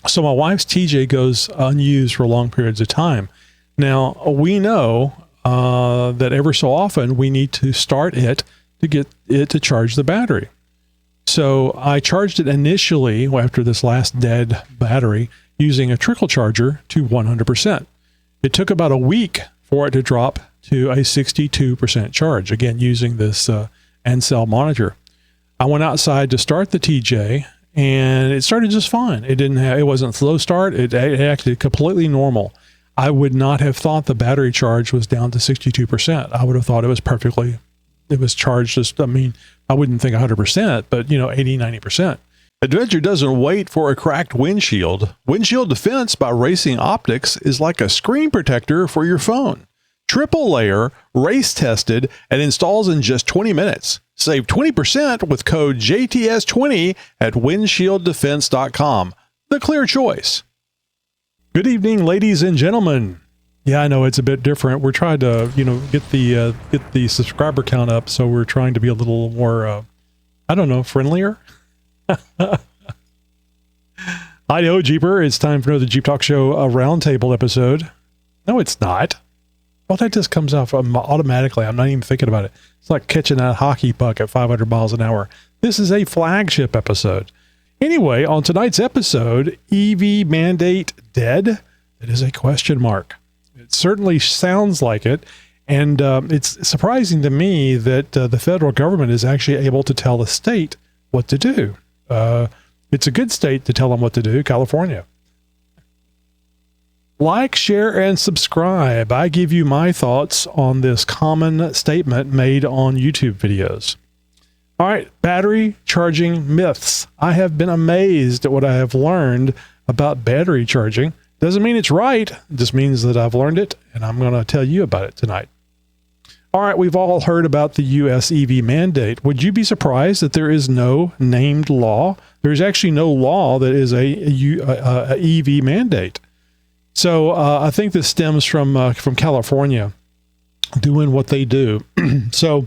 So my wife's TJ goes unused for long periods of time. Now, we know that ever so often we need to start it to get it to charge the battery. So I charged it initially after this last dead battery using a trickle charger to 100%. It took about a week for it to drop to a 62% charge, again, using this Ansel monitor. I went outside to start the TJ and it started just fine. It wasn't slow start. It acted completely normal. I would not have thought the battery charge was down to 62%. I would have thought it was charged just, I wouldn't think 100%, but 80, 90%. Adventure doesn't wait for a cracked windshield. Windshield defense by Racing Optics is like a screen protector for your phone. Triple layer, race tested, and installs in just 20 minutes. Save 20% with code JTS20 at windshieldefense.com. The clear choice. Good evening, ladies and gentlemen. Yeah, I know it's a bit different. We're trying to, get the subscriber count up, so we're trying to be a little more, friendlier. Hi-ho, Jeeper. It's time for another Jeep Talk Show roundtable episode. No, it's not. Well, that just comes off automatically. I'm not even thinking about it. It's like catching that hockey puck at 500 miles an hour. This is a flagship episode. Anyway, on tonight's episode, EV mandate dead? That is a question mark. It certainly sounds like it. And it's surprising to me that the federal government is actually able to tell a state what to do. It's a good state to tell them what to do, California. Like, share, and subscribe. I give you my thoughts on this common statement made on YouTube videos. All right, battery charging myths. I have been amazed at what I have learned about battery charging. Doesn't mean it's right. It just means that I've learned it, and I'm going to tell you about it tonight. All right, we've all heard about the U.S. EV mandate. Would you be surprised that there is no named law? There's actually no law that is a EV mandate. So I think this stems from California doing what they do. So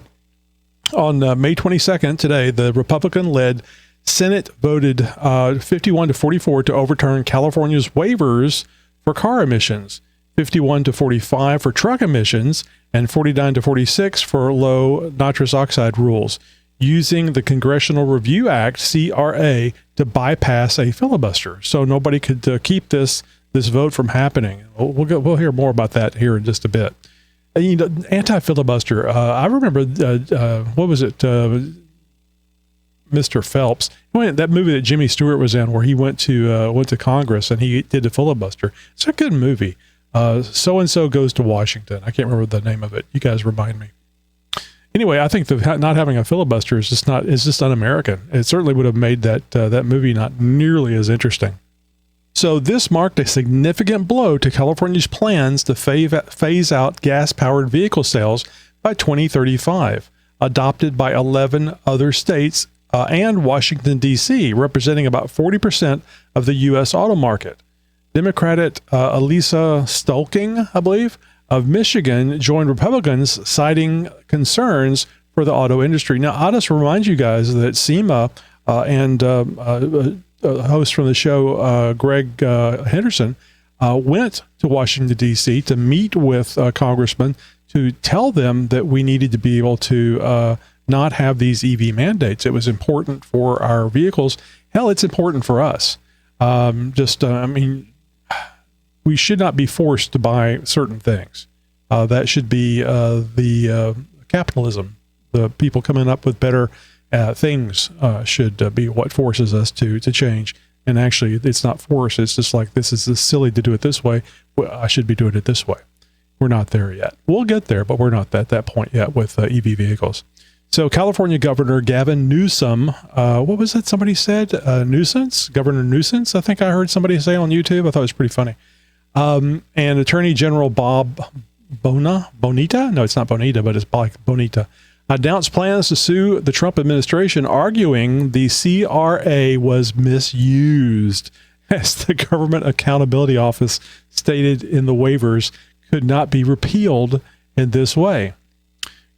on May 22nd, today, the Republican-led Senate voted 51-44 to overturn California's waivers for car emissions, 51-45 for truck emissions, and 49-46 for low nitrous oxide rules, using the Congressional Review Act, CRA, to bypass a filibuster. So nobody could keep this vote from happening. We'll hear more about that here in just a bit. Anti-filibuster. I remember, what was it? Mr. Phelps. That movie that Jimmy Stewart was in, where he went to Congress and he did a filibuster. It's a good movie. So-and-so goes to Washington. I can't remember the name of it. You guys remind me. Anyway, I think not having a filibuster is just un-American. It certainly would have made that movie not nearly as interesting. So this marked a significant blow to California's plans to phase out gas-powered vehicle sales by 2035, adopted by 11 other states and Washington, D.C., representing about 40% of the U.S. auto market. Democrat Elisa Stolking, I believe, of Michigan joined Republicans, citing concerns for the auto industry. Now, I'll just remind you guys that SEMA and host from the show, Greg Henderson, went to Washington, D.C. to meet with congressmen to tell them that we needed to be able to not have these EV mandates. It was important for our vehicles. Hell, it's important for us. We should not be forced to buy certain things. That should be the capitalism. The people coming up with better things should be what forces us to change. And actually, it's not force. It's just like, this is silly to do it this way. Well, I should be doing it this way. We're not there yet. We'll get there, but we're not at that point yet with EV vehicles. So California Governor Gavin Newsom, what was it somebody said? Nuisance? Governor Nuisance, I think I heard somebody say on YouTube. I thought it was pretty funny. And Attorney General Bob Bonita? No, it's not Bonita, but it's Bonita. Announced plans to sue the Trump administration, arguing the CRA was misused, as the Government Accountability Office stated in the waivers could not be repealed in this way.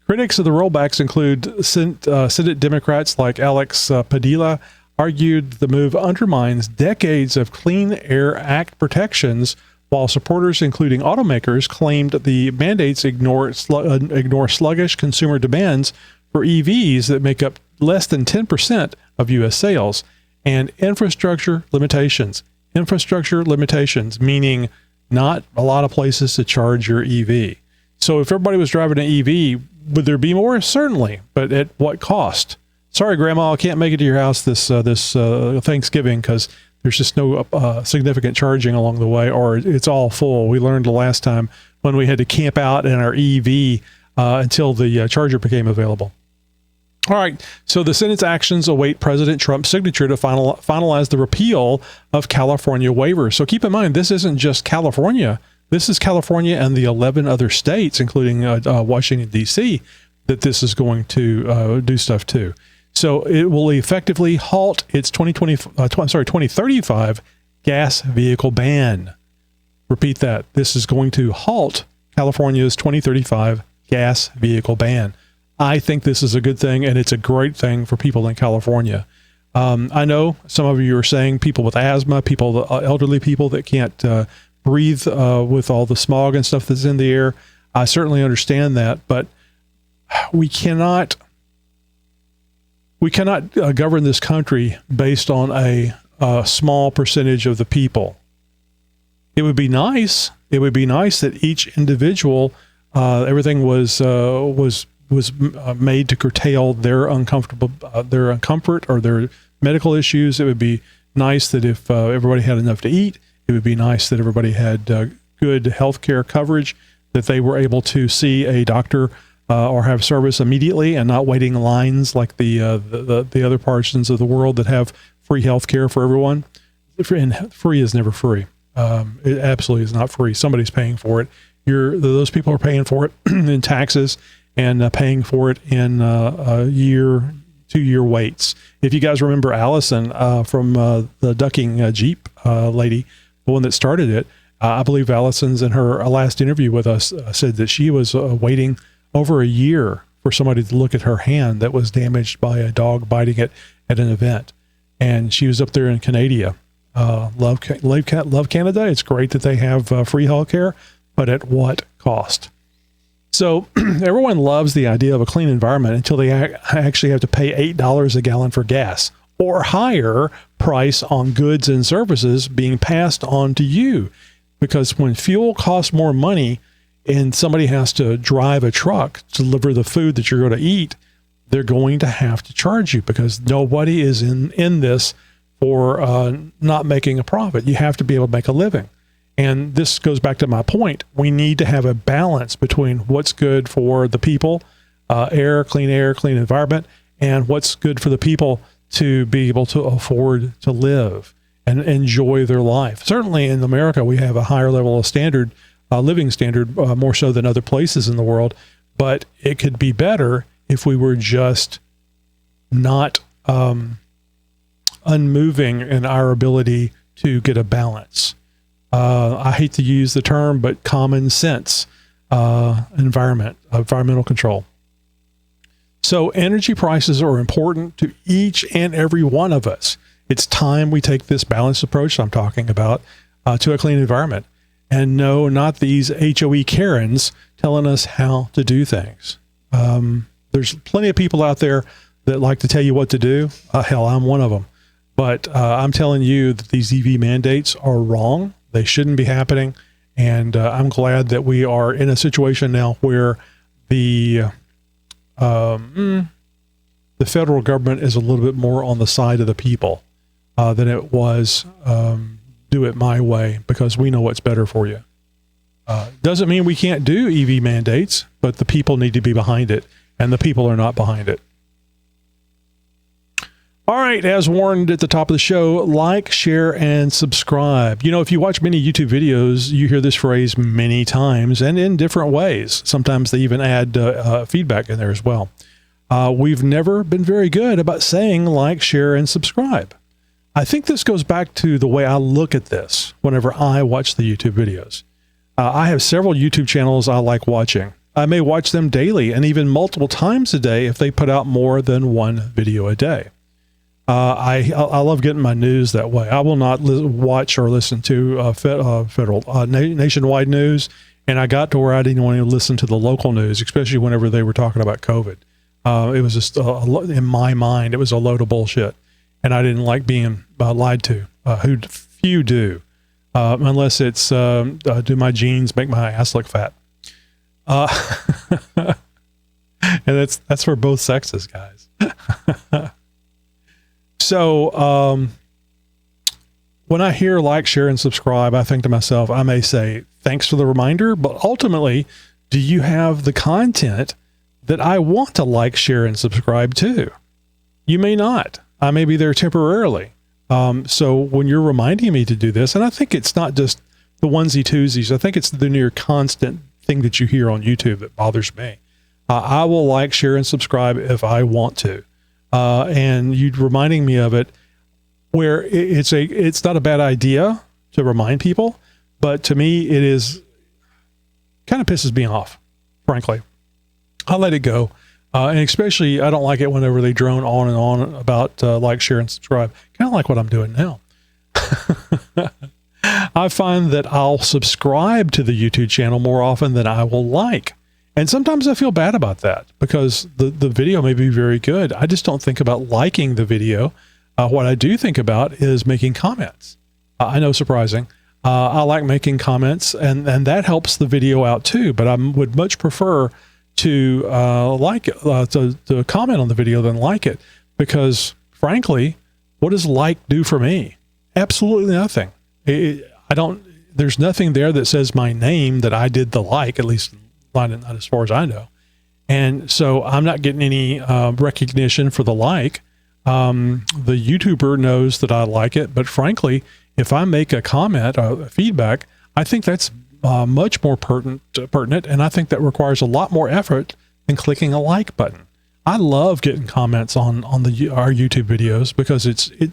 Critics of the rollbacks include Senate Democrats like Alex Padilla, argued the move undermines decades of Clean Air Act protections, while supporters, including automakers, claimed the mandates ignore sluggish consumer demands for EVs that make up less than 10% of U.S. sales, and infrastructure limitations. Infrastructure limitations, meaning not a lot of places to charge your EV. So if everybody was driving an EV, would there be more? Certainly, but at what cost? Sorry, Grandma, I can't make it to your house this Thanksgiving because there's just no significant charging along the way, or it's all full. We learned the last time when we had to camp out in our EV until the charger became available. All right, so the Senate's actions await President Trump's signature to finalize the repeal of California waivers. So keep in mind, this isn't just California. This is California and the 11 other states, including Washington, D.C., that this is going to do stuff to. So it will effectively halt its 2035 gas vehicle ban. Repeat that. This is going to halt California's 2035 gas vehicle ban. I think this is a good thing, and it's a great thing for people in California. I know some of you are saying people with asthma, elderly people that can't breathe with all the smog and stuff that's in the air. I certainly understand that, but we cannot govern this country based on a small percentage of the people. It would be nice. It would be nice that each individual, everything was made to curtail their uncomfort or their medical issues. It would be nice that if everybody had enough to eat, it would be nice that everybody had good health care coverage, that they were able to see a doctor or have service immediately and not waiting lines like the other portions of the world that have free health care for everyone. And free is never free. It absolutely is not free. Somebody's paying for it. Those people are paying for it in taxes and paying for it in 2-year waits. If you guys remember Allison from the ducking Jeep lady, the one that started it, I believe Allison's in her last interview with us said that she was waiting over a year for somebody to look at her hand that was damaged by a dog biting it at an event. And she was up there in Canada. Love Canada. It's great that they have free health care, but at what cost? So everyone loves the idea of a clean environment until they actually have to pay $8 a gallon for gas or higher price on goods and services being passed on to you. Because when fuel costs more money and somebody has to drive a truck to deliver the food that you're going to eat, they're going to have to charge you because nobody is in this for not making a profit. You have to be able to make a living. And this goes back to my point. We need to have a balance between what's good for the people, air, clean environment, and what's good for the people to be able to afford to live and enjoy their life. Certainly in America, we have a higher level of living standard, more so than other places in the world, but it could be better if we were just not unmoving in our ability to get a balance. I hate to use the term, but common sense, environmental control. So energy prices are important to each and every one of us. It's time we take this balanced approach I'm talking about to a clean environment. And no, not these HOE Karens telling us how to do things. There's plenty of people out there that like to tell you what to do. Hell, I'm one of them. But I'm telling you that these EV mandates are wrong. They shouldn't be happening. And I'm glad that we are in a situation now where the federal government is a little bit more on the side of the people than it was do it my way, because we know what's better for you. Doesn't mean we can't do EV mandates, but the people need to be behind it, and the people are not behind it. All right, as warned at the top of the show, like, share, and subscribe. You know, if you watch many YouTube videos, you hear this phrase many times and in different ways. Sometimes they even add feedback in there as well. We've never been very good about saying like, share, and subscribe. I think this goes back to the way I look at this whenever I watch the YouTube videos. I have several YouTube channels I like watching. I may watch them daily and even multiple times a day if they put out more than one video a day. I love getting my news that way. I will not watch or listen to nationwide news, and I got to where I didn't want to listen to the local news, especially whenever they were talking about COVID. It was just in my mind, it was a load of bullshit, and I didn't like being lied to. Few do, unless it's do my jeans make my ass look fat, and that's for both sexes, guys. So when I hear like, share, and subscribe, I think to myself, I may say, thanks for the reminder, but ultimately, do you have the content that I want to like, share, and subscribe to? You may not. I may be there temporarily. So when you're reminding me to do this, and I think it's not just the onesie twosies, I think it's the near constant thing that you hear on YouTube that bothers me. I will like, share, and subscribe if I want to. And you reminding me of it, where it's not a bad idea to remind people, but to me, it is kind of pisses me off, frankly. I let it go. And especially, I don't like it whenever they drone on and on about like, share, and subscribe. Kind of like what I'm doing now. I find that I'll subscribe to the YouTube channel more often than I will like. And sometimes I feel bad about that because the video may be very good. I just don't think about liking the video. What I do think about is making comments. I know, surprising. I like making comments, and that helps the video out too. But I would much prefer to like it, to comment on the video than like it, because frankly, what does like do for me? Absolutely nothing. There's nothing there that says my name that I did the like, at least not as far as I know. And so I'm not getting any recognition for the like. The YouTuber knows that I like it, but frankly, if I make a comment or feedback, I think that's much more pertinent, and I think that requires a lot more effort than clicking a like button. I love getting comments on our YouTube videos because it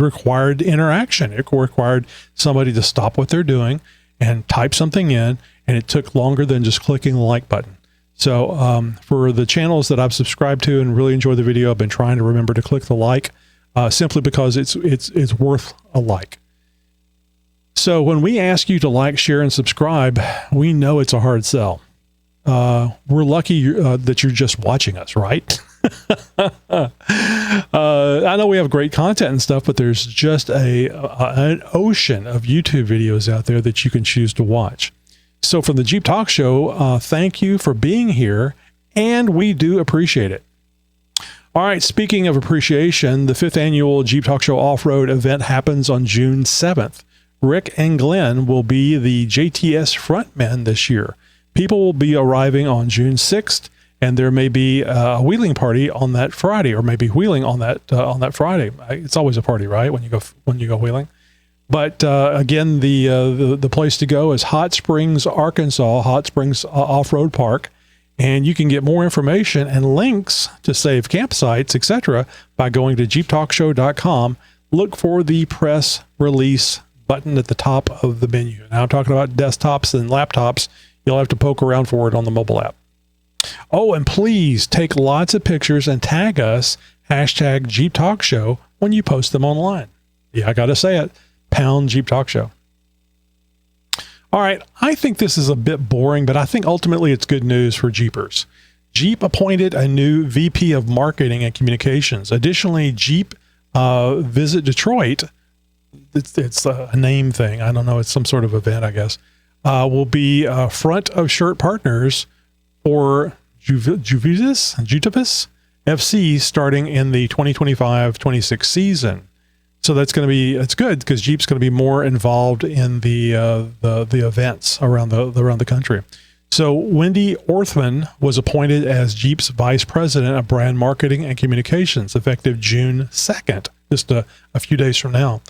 required interaction. It required somebody to stop what they're doing and type something in, and it took longer than just clicking the like button. So for the channels that I've subscribed to and really enjoy the video, I've been trying to remember to click the like, simply because it's worth a like. So when we ask you to like, share, and subscribe, we know it's a hard sell. We're lucky that you're just watching us, right? I know we have great content and stuff, but there's just an ocean of YouTube videos out there that you can choose to watch. So from the Jeep Talk Show, thank you for being here, and we do appreciate it. All right, speaking of appreciation, the 5th annual Jeep Talk Show off-road event happens on June 7th. Rick and Glenn will be the JTS frontmen this year. People will be arriving on June 6th, and there may be a wheeling party on that Friday, or maybe wheeling on that Friday. It's always a party, right? When you go wheeling. But again, the place to go is Hot Springs, Arkansas, Hot Springs Off-Road Park, and you can get more information and links to save campsites, etc., by going to xjtalk.com. Look for the press release button at the top of the menu. Now I'm talking about desktops and laptops. You'll have to poke around for it on the mobile app. Oh, and please take lots of pictures and tag us, hashtag Jeep Talk Show, when you post them online. Yeah, I got to say it. Pound Jeep Talk Show. All right, I think this is a bit boring, but I think ultimately it's good news for Jeepers. Jeep appointed a new VP of Marketing and Communications. Additionally, Jeep Visit Detroit, it's a name thing. I don't know. It's some sort of event, I guess. Will be front of shirt partners for Juventus FC starting in the 2025-26 season. So that's good because Jeep's going to be more involved in the events around the country. So Wendy Orthman was appointed as Jeep's Vice President of Brand Marketing and Communications, effective June 2nd, just a few days from now.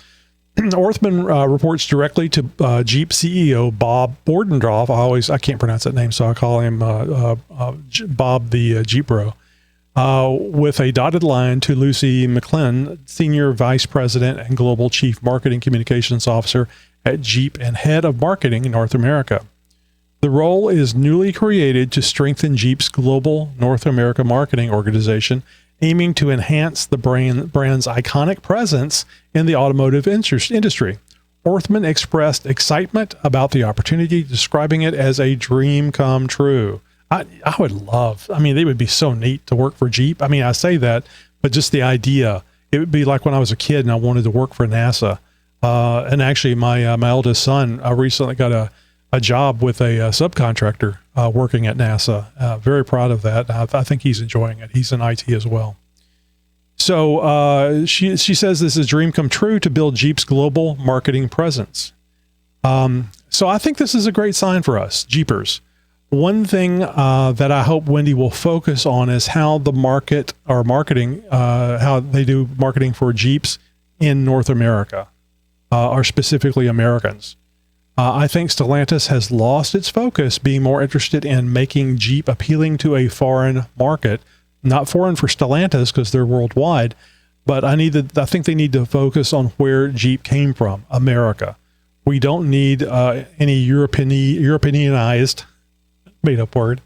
Orthman reports directly to Jeep CEO Bob Bordendorf. I can't pronounce that name, so I call him Bob the Jeep Bro. With a dotted line to Lucy McClellan, Senior Vice President and Global Chief Marketing Communications Officer at Jeep and Head of Marketing in North America. The role is newly created to strengthen Jeep's global North America marketing organization aiming to enhance the brand's iconic presence in the automotive industry. Orthman expressed excitement about the opportunity, describing it as a dream come true. I would love, it would be so neat to work for Jeep. I say that, but just the idea, it would be like when I was a kid and I wanted to work for NASA. And actually my eldest son recently got a job with a subcontractor working at NASA. Very proud of that. I think he's enjoying it. He's in IT as well. So she says this is a dream come true to build Jeep's global marketing presence. So I think this is a great sign for us, Jeepers. One thing that I hope Wendy will focus on is how the market or marketing, how they do marketing for Jeeps in North America, or specifically Americans. I think Stellantis has lost its focus, being more interested in making Jeep appealing to a foreign market. Not foreign for Stellantis because they're worldwide, but I think they need to focus on where Jeep came from, America. We don't need any Europeanized, made up word,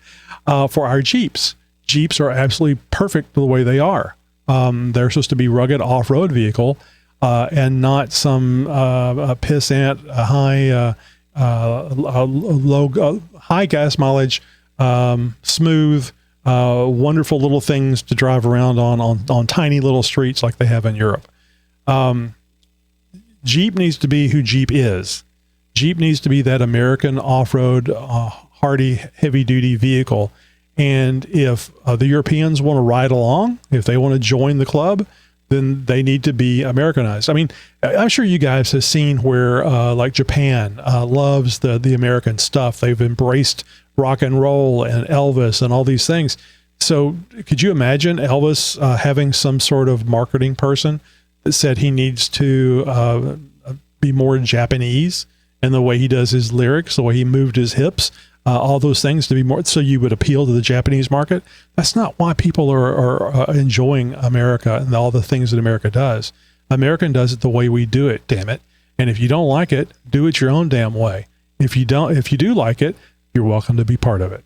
for our Jeeps. Jeeps are absolutely perfect the way they are. They're supposed to be rugged off-road vehicle, and not some pissant high gas mileage, smooth, wonderful little things to drive around on tiny little streets like they have in Europe. Jeep needs to be who Jeep is. Jeep needs to be that American off-road, hardy, heavy-duty vehicle. And if the Europeans want to ride along, if they want to join the club, then they need to be Americanized. I'm sure you guys have seen where like Japan loves the American stuff. They've embraced rock and roll and Elvis and all these things. So could you imagine Elvis having some sort of marketing person that said he needs to be more Japanese in the way he does his lyrics, the way he moved his hips, all those things to be more, so you would appeal to the Japanese market? That's not why people are enjoying America and all the things that America does. American does it the way we do it, damn it. And if you don't like it, do it your own damn way. If you do like it, you're welcome to be part of it.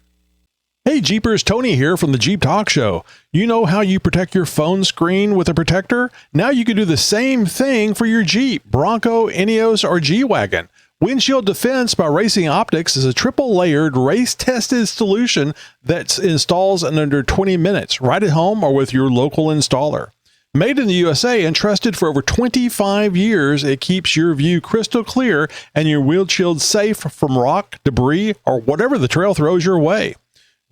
Hey Jeepers, Tony here from the Jeep Talk Show. You know how you protect your phone screen with a protector? Now you can do the same thing for your Jeep, Bronco, Ineos, or G-Wagon. Windshield Defense by Racing Optics is a triple-layered, race-tested solution that installs in under 20 minutes, right at home or with your local installer. Made in the USA and trusted for over 25 years, it keeps your view crystal clear and your windshield safe from rock, debris, or whatever the trail throws your way.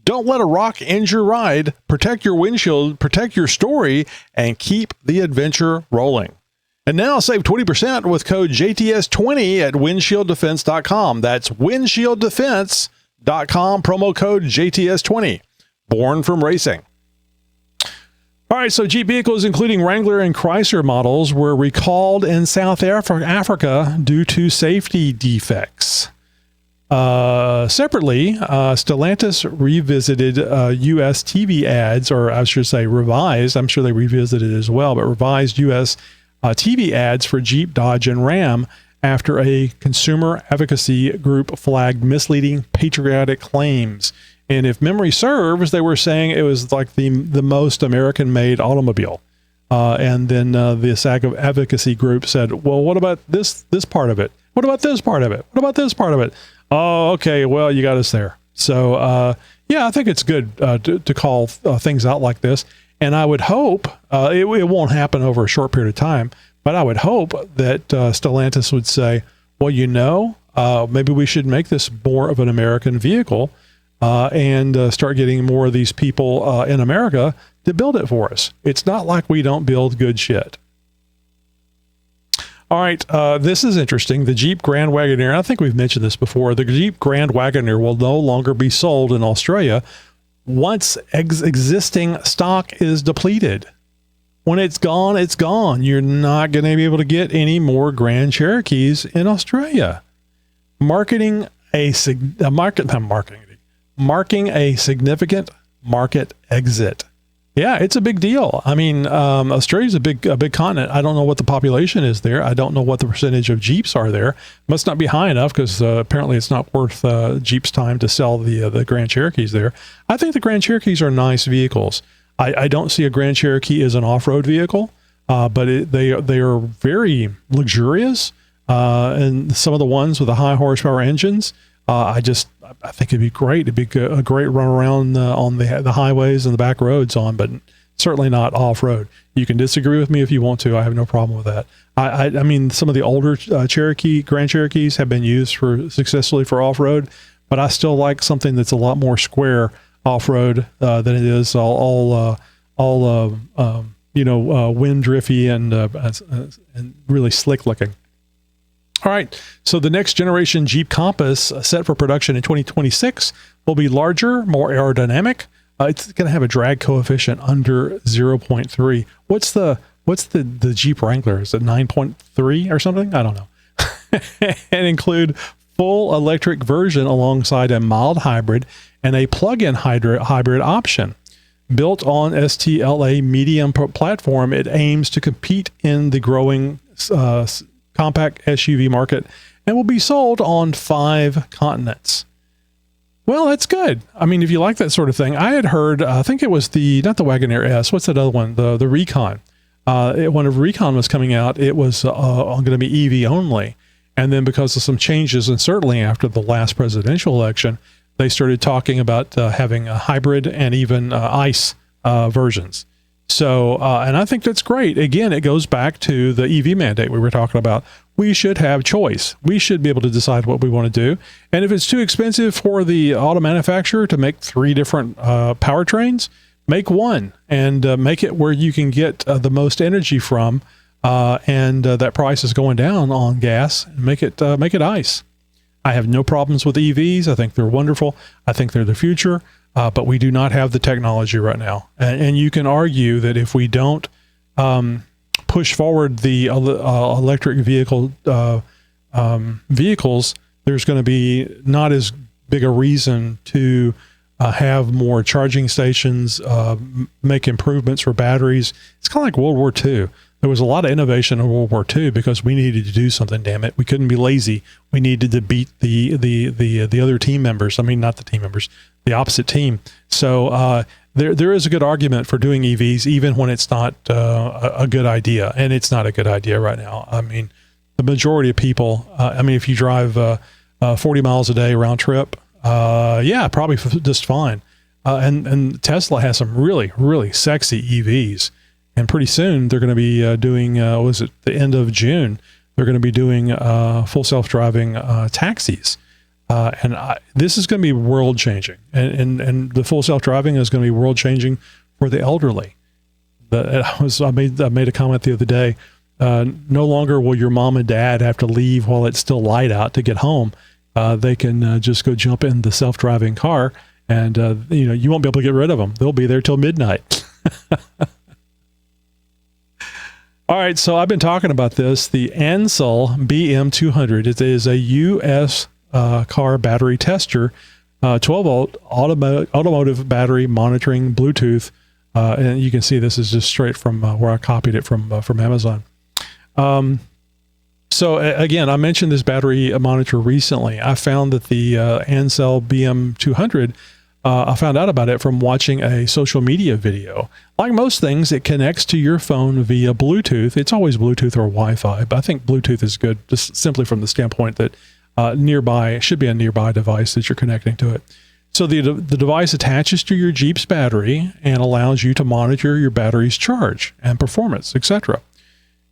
Don't let a rock end your ride. Protect your windshield, protect your story, and keep the adventure rolling. And now save 20% with code JTS20 at windshieldefense.com. That's windshieldefense.com, promo code JTS20. Born from racing. All right, so Jeep vehicles, including Wrangler and Chrysler models, were recalled in South Africa due to safety defects. Separately, Stellantis revisited U.S. TV ads, or I should say revised. I'm sure they revisited as well, but revised U.S. TV ads for Jeep, Dodge, and Ram after a consumer advocacy group flagged misleading patriotic claims. And if memory serves, they were saying it was like the most American-made automobile. And then this advocacy group said, well, what about this part of it? What about this part of it? What about this part of it? Oh, okay, well, you got us there. So, yeah, I think it's good to call things out like this. And I would hope, it won't happen over a short period of time, but I would hope that Stellantis would say, well, maybe we should make this more of an American vehicle and start getting more of these people in America to build it for us. It's not like we don't build good shit. All right, this is interesting. The Jeep Grand Wagoneer, I think we've mentioned this before, the Jeep Grand Wagoneer will no longer be sold in Australia once existing stock is depleted. When it's gone, it's gone. You're not going to be able to get any more Grand Cherokees in Australia. Marking a significant market exit. Yeah, it's a big deal. I mean, Australia's a big continent. I don't know what the population is there. I don't know what the percentage of Jeeps are there. Must not be high enough because apparently it's not worth Jeep's time to sell the Grand Cherokees there. I think the Grand Cherokees are nice vehicles. I don't see a Grand Cherokee as an off-road vehicle, but they are very luxurious. And some of the ones with the high horsepower engines, I think it'd be great. It'd be a great run around on the highways and the back roads on, but certainly not off-road. You can disagree with me if you want to. I have no problem with that. I mean, some of the older Grand Cherokees have been used successfully for off-road, but I still like something that's a lot more square off-road than it is all wind drifty and really slick looking. All right, so the next generation Jeep Compass set for production in 2026 will be larger, more aerodynamic. It's going to have a drag coefficient under 0.3. What's the Jeep Wrangler? Is it 9.3 or something? I don't know. And include full electric version alongside a mild hybrid and a plug-in hybrid option. Built on XJtalk medium platform, it aims to compete in the growing compact SUV market and will be sold on 5 continents. Well, that's good. I mean, if you like that sort of thing, I had heard, I think it was not the Wagoneer S, what's that other one? The Recon. When a Recon was coming out, it was going to be EV only. And then because of some changes, and certainly after the last presidential election, they started talking about having a hybrid and even ICE versions. So, and I think that's great. Again, it goes back to the EV mandate we were talking about. We should have choice. We should be able to decide what we want to do. And if it's too expensive for the auto manufacturer to make 3 different powertrains, make one and make it where you can get the most energy from. And that price is going down on gas. Make it ICE. I have no problems with EVs. I think they're wonderful. I think they're the future. But we do not have the technology right now. And you can argue that if we don't push forward the electric vehicles, there's going to be not as big a reason to have more charging stations, make improvements for batteries. It's kind of like World War II. There was a lot of innovation in World War II because we needed to do something, damn it. We couldn't be lazy. We needed to beat the other team members. I mean, not the team members, the opposite team. So there is a good argument for doing EVs, even when it's not a good idea. And it's not a good idea right now. I mean, the majority of people, if you drive 40 miles a day round trip, probably just fine. And Tesla has some really, really sexy EVs. And pretty soon they're going to be doing, the end of June, they're going to be doing full self-driving taxis. This is going to be world-changing. And the full self-driving is going to be world-changing for the elderly. I made a comment the other day. No longer will your mom and dad have to leave while it's still light out to get home. They can just go jump in the self-driving car, and you won't be able to get rid of them. They'll be there till midnight. All right, so I've been talking about this. The Ansel BM200. It is a U.S. Car battery tester, 12-volt automotive battery monitoring Bluetooth. And you can see this is just straight from where I copied it from Amazon. So again, I mentioned this battery monitor recently. I found that the Ansel BM200, I found out about it from watching a social media video. Like most things, it connects to your phone via Bluetooth. It's always Bluetooth or Wi-Fi, but I think Bluetooth is good just simply from the standpoint that it should be a nearby device that you're connecting to it. So the device attaches to your Jeep's battery and allows you to monitor your battery's charge and performance, etc.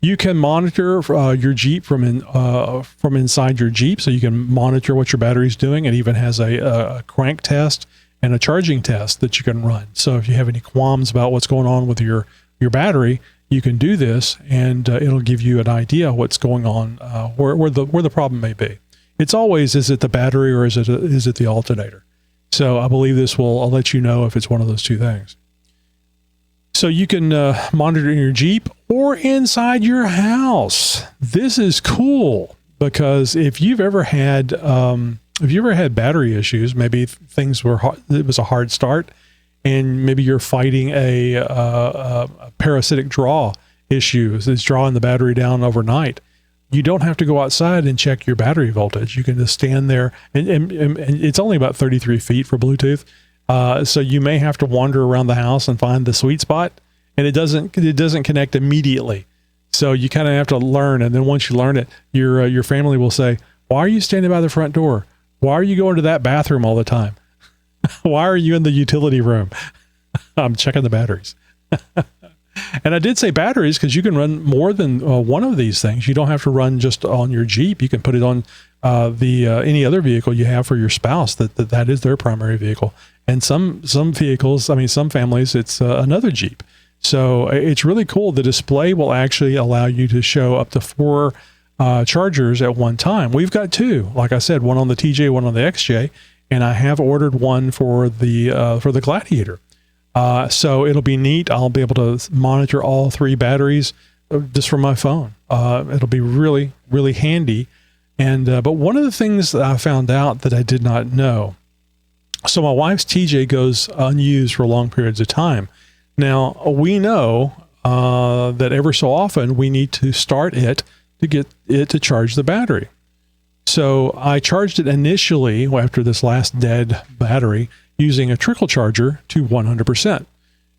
You can monitor your Jeep from inside your Jeep, so you can monitor what your battery's doing. It even has a crank test and a charging test that you can run. So if you have any qualms about what's going on with your battery, you can do this, and it'll give you an idea of what's going on, where the problem may be. It's always, is it the battery or is it the alternator? So I believe this will let you know if it's one of those two things. So you can monitor in your Jeep or inside your house. This is cool because if you've ever had battery issues, maybe it was a hard start, and maybe you're fighting a parasitic draw issue. It's drawing the battery down overnight. You don't have to go outside and check your battery voltage. You can just stand there, and it's only about 33 feet for Bluetooth. So you may have to wander around the house and find the sweet spot, and it doesn't connect immediately. So you kind of have to learn. And then once you learn it, your family will say, why are you standing by the front door? Why are you going to that bathroom all the time? Why are you in the utility room? I'm checking the batteries. And I did say batteries because you can run more than one of these things. You don't have to run just on your Jeep. You can put it on any other vehicle you have for your spouse that is their primary vehicle. And some vehicles, some families, it's another Jeep. So it's really cool. The display will actually allow you to show up to 4 chargers at one time. We've got 2, like I said, one on the TJ, one on the XJ, and I have ordered one for the Gladiator. So it'll be neat. I'll be able to monitor all 3 batteries just from my phone. It'll be really, really handy. And but one of the things that I found out that I did not know. So my wife's TJ goes unused for long periods of time. Now we know that ever so often we need to start it to get it to charge the battery. So I charged it initially after this last dead battery using a trickle charger to 100%.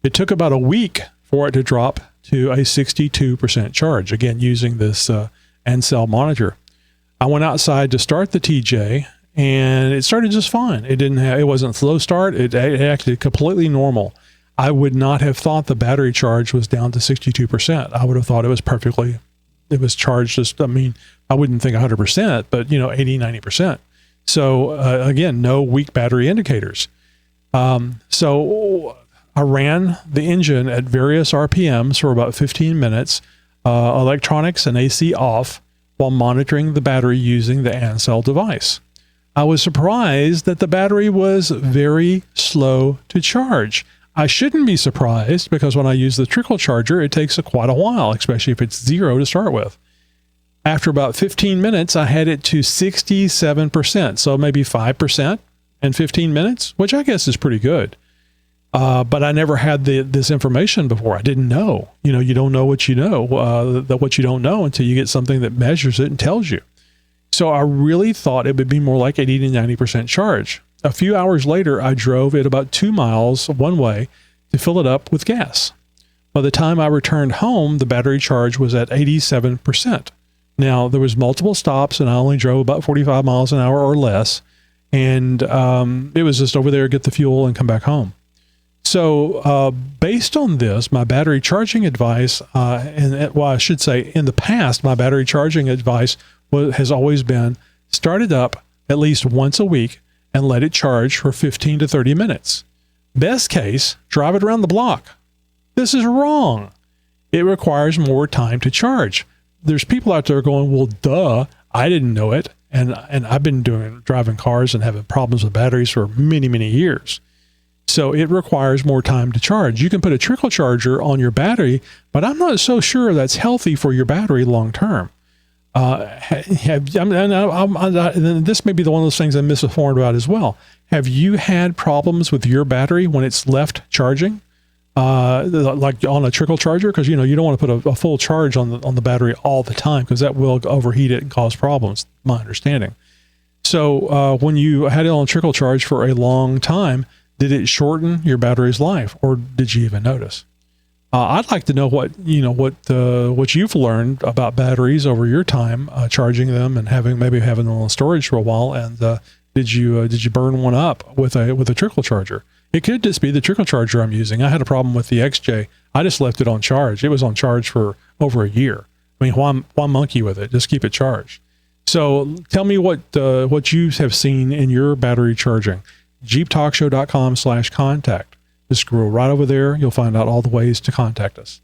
It took about a week for it to drop to a 62% charge, again, using this Ansel monitor. I went outside to start the TJ and it started just fine. It wasn't slow start. It acted completely normal. I would not have thought the battery charge was down to 62%. I would have thought it was charged just, I wouldn't think 100%, but 80, 90%. So again, no weak battery indicators. So I ran the engine at various RPMs for about 15 minutes, electronics and AC off, while monitoring the battery using the Ansel device. I was surprised that the battery was very slow to charge. I shouldn't be surprised because when I use the trickle charger, it takes quite a while, especially if it's 0 to start with. After about 15 minutes, I had it to 67%, so maybe 5% in 15 minutes, which I guess is pretty good. But I never had this information before. I didn't know. You don't know what you know, what you don't know until you get something that measures it and tells you. So I really thought it would be more like 80 to 90% charge. A few hours later, I drove it about 2 miles one way to fill it up with gas. By the time I returned home, the battery charge was at 87%. Now, there was multiple stops, and I only drove about 45 miles an hour or less. And it was just over there, get the fuel, and come back home. So based on this, my battery charging advice, I should say in the past, my battery charging advice has always been start it up at least once a week and let it charge for 15 to 30 minutes. Best case, drive it around the block. This is wrong. It requires more time to charge. There's people out there going, well, duh, I didn't know it. And I've been driving cars and having problems with batteries for many, many years. So it requires more time to charge. You can put a trickle charger on your battery, but I'm not so sure that's healthy for your battery long term. This may be one of those things I'm misinformed about as well. Have you had problems with your battery when it's left charging, like on a trickle charger? Because you don't want to put a full charge on the battery all the time because that will overheat it and cause problems. My understanding. So when you had it on trickle charge for a long time, did it shorten your battery's life, or did you even notice? I'd like to know what you've learned about batteries over your time charging them and having them on storage for a while. And did you burn one up with a trickle charger? It could just be the trickle charger I'm using. I had a problem with the XJ. I just left it on charge. It was on charge for over a year. Why monkey with it? Just keep it charged. So tell me what you have seen in your battery charging. xjtalk.com/contact. Just scroll right over there. You'll find out all the ways to contact us.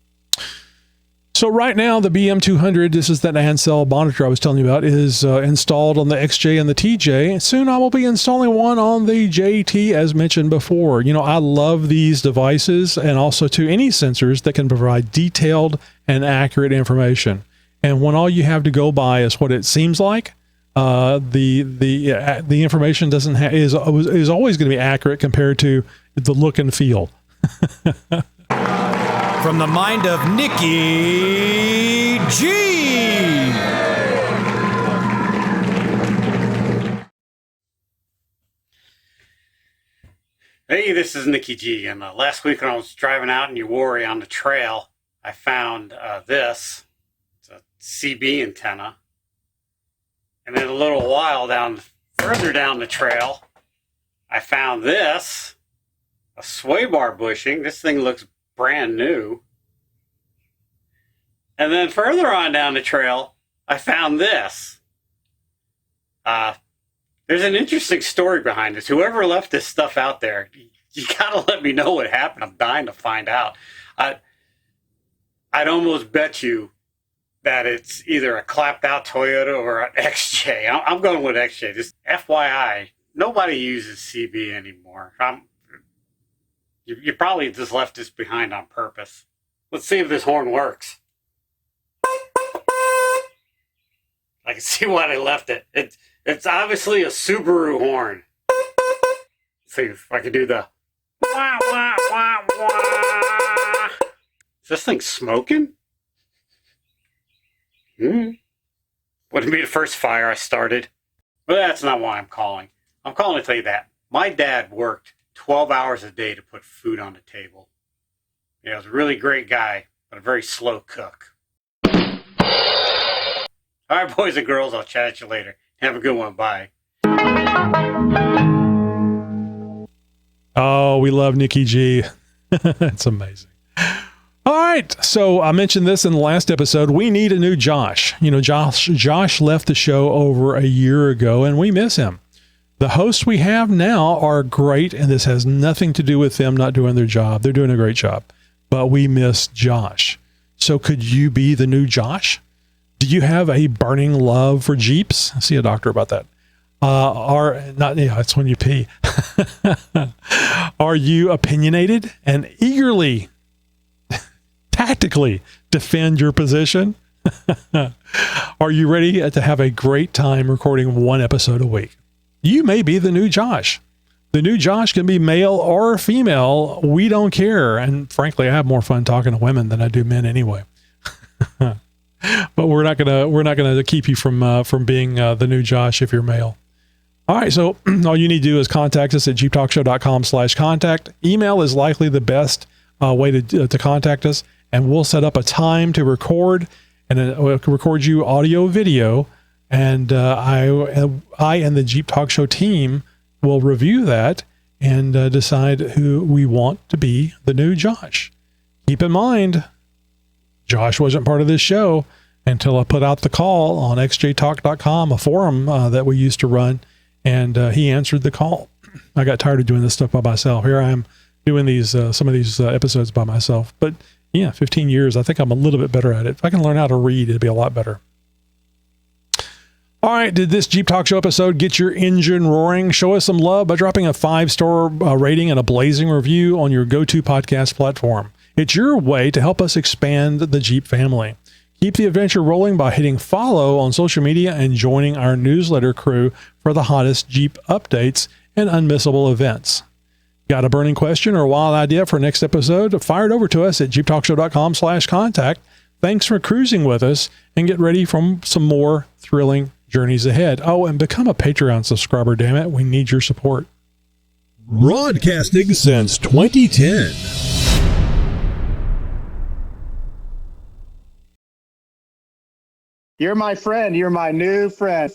So right now, the BM200, this is that Ansel monitor I was telling you about, is installed on the XJ and the TJ. Soon I will be installing one on the JT as mentioned before. I love these devices and also to any sensors that can provide detailed and accurate information. And when all you have to go by is what it seems like, the information is always going to be accurate compared to the look and feel. From the mind of Nikki G. Hey, this is Nicky G, and last week when I was driving out in Uwharrie on the trail, I found this. It's a CB antenna. And then a little while further down the trail, I found this, a sway bar bushing. This thing looks brand new. And then further on down the trail, I found this. There's an interesting story behind this. Whoever left this stuff out there, you gotta let me know what happened. I'm dying to find out. I'd almost bet you that it's either a clapped out Toyota or an XJ. I'm going with XJ. Just FYI, nobody uses CB anymore. You probably just left this behind on purpose. Let's see if this horn works. I can see why they left it. It's obviously a Subaru horn. Let's see if I can do the wah, wah, wah, wah. Is this thing smoking? Wouldn't be the first fire I started. But that's not why I'm calling. I'm calling to tell you that my dad worked 12 hours a day to put food on the table. He was a really great guy, but a very slow cook. All right, boys and girls, I'll chat at you later. Have a good one. Bye. Oh, we love Nicky G. That's amazing. All right. So I mentioned this in the last episode. We need a new Josh. You know, Josh left the show over a year ago, and we miss him. The hosts we have now are great, and this has nothing to do with them not doing their job. They're doing a great job, but we miss Josh. So could you be the new Josh? Do you have a burning love for Jeeps? See a doctor about that. It's when you pee. Are you opinionated and eagerly, tactically defend your position? Are you ready to have a great time recording one episode a week? You may be the new Josh. The new Josh can be male or female. We don't care. And frankly, I have more fun talking to women than I do men anyway. But we're not gonna keep you from being the new Josh if you're male. All right, so all you need to do is contact us at xjtalk.com/contact. Email is likely the best way to contact us, and we'll set up a time to record, and we'll record you audio, video, and I and the Jeep Talk Show team will review that and decide who we want to be the new Josh. Keep in mind, Josh wasn't part of this show until I put out the call on xjtalk.com, a forum that we used to run, and he answered the call. I got tired of doing this stuff by myself. Here I am doing these some of these episodes by myself. But yeah, 15 years, I think I'm a little bit better at it. If I can learn how to read, it'd be a lot better. All right, did this Jeep Talk Show episode get your engine roaring? Show us some love by dropping a 5-star rating and a blazing review on your go-to podcast platform. It's your way to help us expand the Jeep family. Keep the adventure rolling by hitting follow on social media and joining our newsletter crew for the hottest Jeep updates and unmissable events. Got a burning question or wild idea for next episode? Fire it over to us at jeeptalkshow.com/contact. Thanks for cruising with us, and get ready for some more thrilling journeys ahead. Oh, and become a Patreon subscriber, damn it. We need your support. Broadcasting since 2010. You're my friend. You're my new friend.